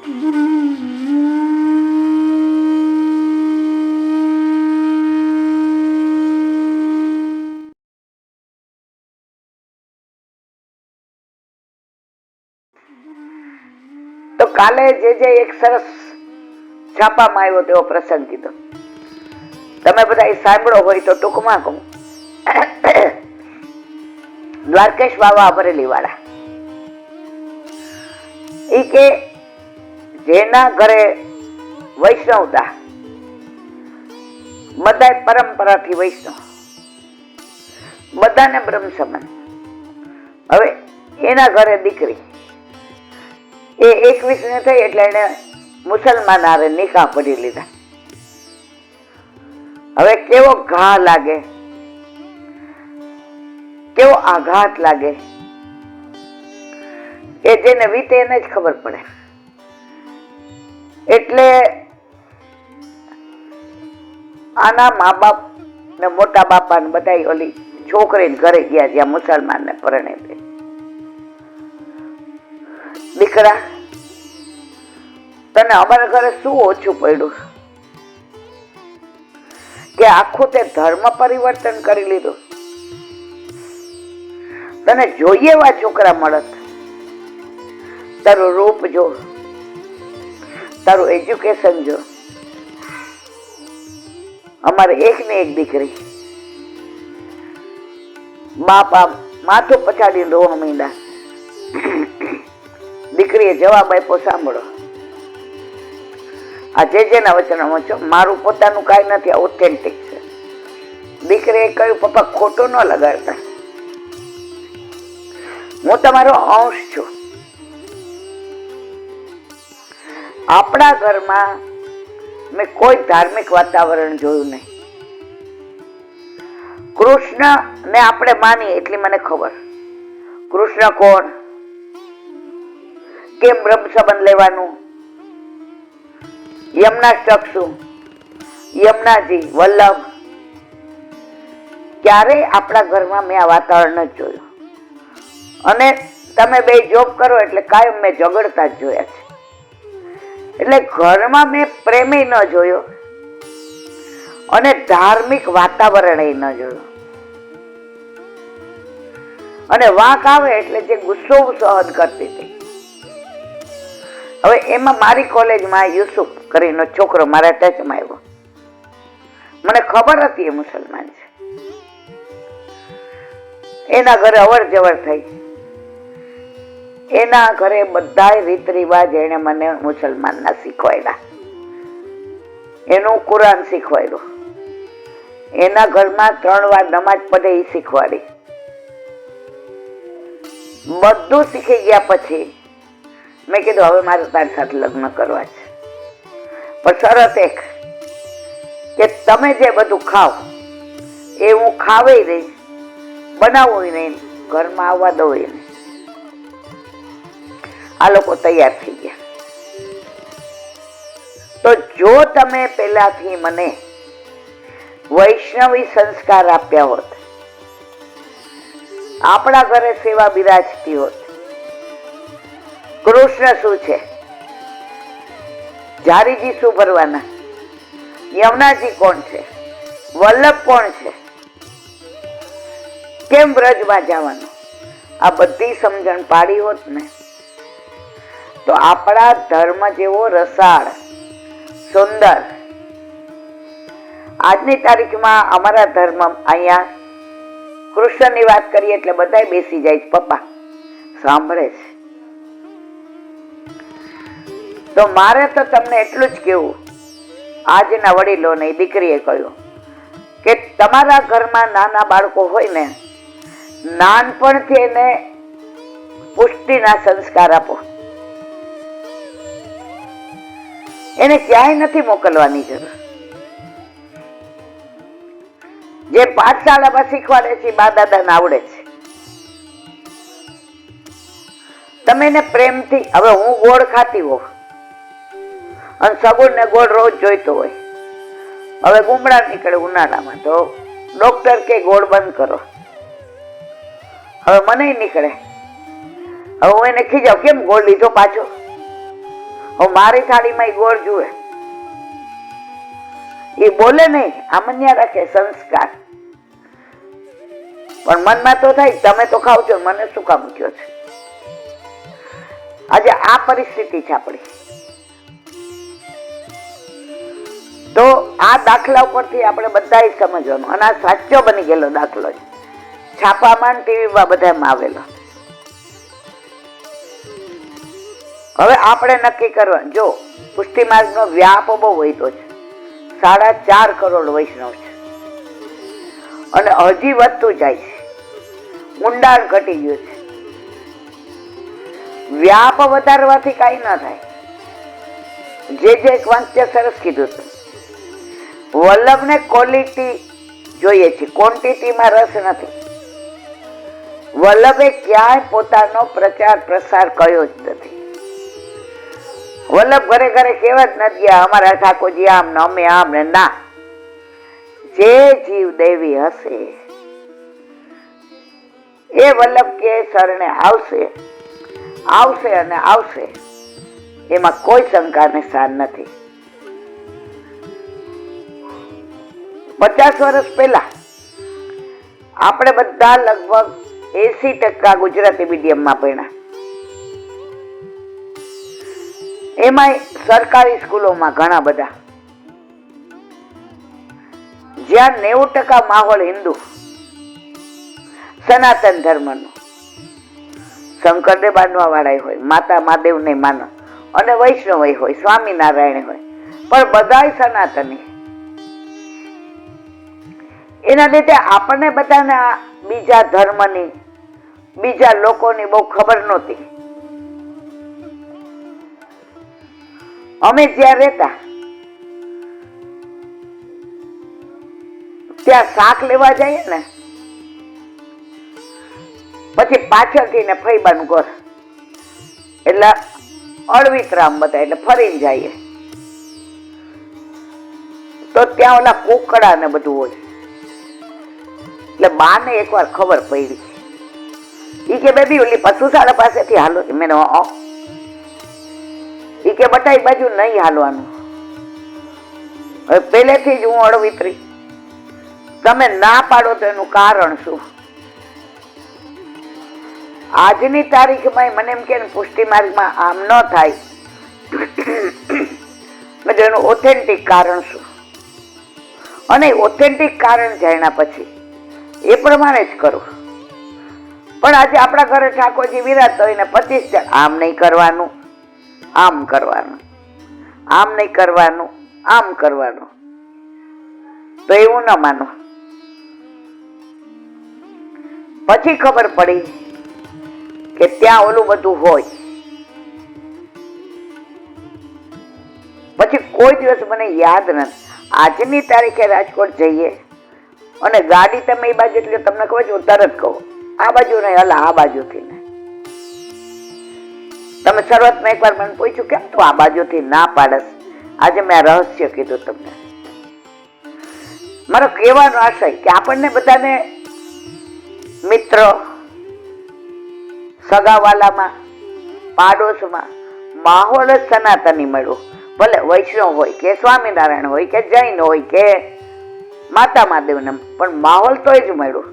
તો કાલે જે એક સરસ છાપામાં આવ્યો તેવો પ્રસંગ કીધો. તમે બધા સાંભળો હોય તો ટૂંકમાં કહું. દ્વારકેશ બાવા અમરેલી વાળા ઈ કે જેના ઘરે વૈષ્ણવતા, બધા પરંપરાથી વૈષ્ણવ, બધાને બ્રહ્મ સમાન. હવે એના ઘરે દીકરી એ 21 ને થઈ એટલે એને મુસલમાન હારે નિકાહ પડી લીધા. હવે કેવો ઘા લાગે, કેવો આઘાત લાગે, એ જેને વીતે એને જ ખબર પડે. એટલે આના મા બાપ ને મોટા બાપા ને બધા ઓલી છોકરી ઘરે ગયા જ્યાં મુસલમાન ને પરણે. દીકરા, તને અમારા ઘરે શું ઓછું પડ્યું કે આખું તે ધર્મ પરિવર્તન કરી લીધું? તને જોઈએ એવા છોકરા મળત. તારું રૂપ જો, તારું એજ્યુકેશન જો. અમારે એક ને એક દીકરી, બાપા માથું પછાડીને રોવા માંડ્યા. દીકરીએ જવાબ આપ્યો, સાંભળો, આ જેના વચનમાં છો, મારું પોતાનું કાંઈ નથી, આ ઓથેન્ટિક છે. દીકરીએ કહ્યું, પપ્પા ખોટું ન લગાડતા, હું તમારો અંશ છું. આપણા ઘરમાં મેં કોઈ ધાર્મિક વાતાવરણ જોયું નહીં. કૃષ્ણ ને આપણે માનીએ એટલી મને ખબર. કૃષ્ણ કોણ, કેમ બ્રહ્મ સંબંધ લેવાનું, યમનાષ્ટક શું, યમુનાજી, વલ્લભ, ક્યારેય આપણા ઘરમાં મેં આ વાતાવરણ જ જોયું. અને તમે બે જોબ કરો એટલે કાયમ મેં ઝઘડતા જ જોયા છે. એટલે ઘરમાં મેં પ્રેમે ન જોયો અને ધાર્મિક વાતાવરણ ન જોયું. અને વાંક આવે એટલે જે ગુસ્સો સહન કરતી હતી. હવે એમાં મારી કોલેજમાં યુસુફ કરીને છોકરો મારા ટચમાં આવ્યો. મને ખબર હતી એ મુસલમાન છે. એના ઘરે અવર જવર થઈ. એના ઘરે બધા રીત રિવાજ એને મને મુસલમાનના શીખવાડ્યા. એનું કુરાન શીખવાડ્યું. એના ઘરમાં 3 વાર નમાજ પડે એ શીખવાડી. બધું શીખી ગયા પછી મેં કીધું, હવે મારે તારી સાથે લગ્ન કરવા છે, પણ શરત એક કે તમે જે બધું ખાવ એ હું ખાવે નહીં, બનાવું નહીં, ઘરમાં આવવા દઉં નહીં. આ લોકો તૈયાર થઈ ગયા. તો જો તમે પહેલાથી મને વૈષ્ણવી સંસ્કાર આપ્યા હોત, આપણા ઘરે સેવા બિરાજતી હોત. કૃષ્ણ શું છે, જારીજી શું ભરવાના, યમુનાજી કોણ છે, વલ્લભ કોણ છે, કેમ બ્રજમાં જવાનું, આ બધી સમજણ પાડી હોત ને તો આપણા ધર્મ જેવો રસાળ, સુંદર, આજની તારીખમાં અમારા ધર્મ અહીંયા કૃષ્ણની વાત કરીએ એટલે બધા બેસી જાય છે, પપ્પા સાંભળે છે. તો મારે તો તમને એટલું જ કેવું, આજના વડીલોને દીકરીએ કહ્યું કે તમારા ઘરમાં નાના બાળકો હોય ને, નાનપણથી એને પુષ્ટિના સંસ્કાર આપો. એને ક્યાંય નથી મોકલવાની જરૂર. જે પાઠશાળામાં શીખવાડે છે બા દાદાને આવડે છે. તમે એને પ્રેમથી, હવે હું ગોળ ખાતી હોઉં અને સગુણ ને ગોળ રોજ જોઈતો હોય, હવે ગુમડા નીકળે ઉનાળામાં તો ડોક્ટર કે ગોળ બંધ કરો. હવે મને નીકળે, હવે હું એને ખીજાવ, કેમ ગોળ લીધો પાછો? હું મારી થાળીમાં ગોળ જુએ, એ બોલે નહીં, આમન્યા રાખે સંસ્કાર, પણ મનમાં તો થાય તમે તો ખાવ છો, મને શું કામ કયો છે? આજે આ પરિસ્થિતિ છે આપણી. તો આ દાખલા ઉપરથી આપણે બધાએ સમજવાનું, અને આ સાચો બની ગયેલો દાખલો છે, છાપામાં ટીવીમાં બધામાં આવેલો. હવે આપણે નક્કી કરવા, જો પુષ્ટિ માર્ગનો વ્યાપ બહુ વધ્યો છે, 4.5 કરોડ વૈષ્ણવ છે, અને હજી વધતું જાય છે, ઊંડાણ ઘટી ગયું છે. વ્યાપ વધારવાથી કઈ ન થાય. જે એક વાક્ય સરસ કીધું હતું, વલ્લભને ક્વોલિટી જોઈએ છે, ક્વોન્ટિટીમાં રસ નથી. વલ્લભે ક્યાંય પોતાનો પ્રચાર પ્રસાર કર્યો જ નથી. વલ્લભ ઘરે ઘરે કેવા જ નથી ગયા અમારા ઠાકોરજી આમ ને અમે આમ ને, ના. જે જીવ દેવી હશે એ વલ્લભ કે શરણે આવશે, આવશે અને આવશે, એમાં કોઈ શંકા ને સ્થાન નથી. 50 વર્ષ પહેલા આપણે બધા લગભગ 80% ગુજરાતી મીડિયમમાં ભણ્યા. એમાંય સરકારી સ્કૂલોમાં ઘણા બધા, જ્યાં 90% માહોલ હિન્દુ સનાતન ધર્મનો. શંકરદેવ બાંધવા વાળા હોય, માતા મહાદેવ ને માનો, અને વૈષ્ણવ હોય, સ્વામિનારાયણ હોય, પણ બધાય સનાતની. એના લીધે આપણને બધાને બીજા ધર્મની, બીજા લોકોની બહુ ખબર નહોતી. અમે જ્યાં રહેતા ત્યાં શાક લેવા જઈએ ને, પછી પાછળથી ને ફૈબાનું ઘર, એટલે અળવિતરામ બધા, એટલે ફરીને જઈએ તો ત્યાં ઓલા કુકડા ને બધું હોય. એટલે બાને એકવાર ખબર પડી, ઈ કે બેબી ઓલી પશુશાળા પાસેથી હાલો. મેં ઈ કે બટાઈ બાજુ નહીં હાલવાનું. હવે પહેલેથી જ હું અળવિતરી, તમે ના પાડો તો એનું કારણ શું? આજની તારીખમાં મને એમ કે પુષ્ટિ માર્ગમાં આમ ન થાય, એનું ઓથેન્ટિક કારણ શું? અને ઓથેન્ટિક કારણ જાણ્યા પછી એ પ્રમાણે જ કરું. પણ આજે આપણા ઘરે ઠાકોરજી વિરાજતા હોય ને 25 જણ, આમ નહીં કરવાનું, આમ કરવાનું, આમ નહીં કરવાનું, આમ કરવાનું, તો એવું ન માનો. પછી ખબર પડી કે ત્યાં ઓલું બધું હોય. પછી કોઈ દિવસ મને યાદ નથી, આજની તારીખે રાજકોટ જઈએ અને ગાડી તમે એ બાજુ, એટલે તમને કહું છું તરત કહું, આ બાજુ નહીં, હલા આ બાજુથી ને. તમે શરૂઆતમાં એકવાર મને પૂછ્યું કેમ તું આ બાજુથી ના પાડસ, આજે મેં રહસ્ય કીધું તમને. મારો કહેવાનો આશય કે આપણને બધાને મિત્ર, સગાવાલામાં, પાડોશમાં માહોલ જ સનાતની મળ્યો. ભલે વૈષ્ણવ હોય કે સ્વામિનારાયણ હોય કે જૈન હોય કે માતા મહાદેવ, પણ માહોલ તો જ મળ્યો.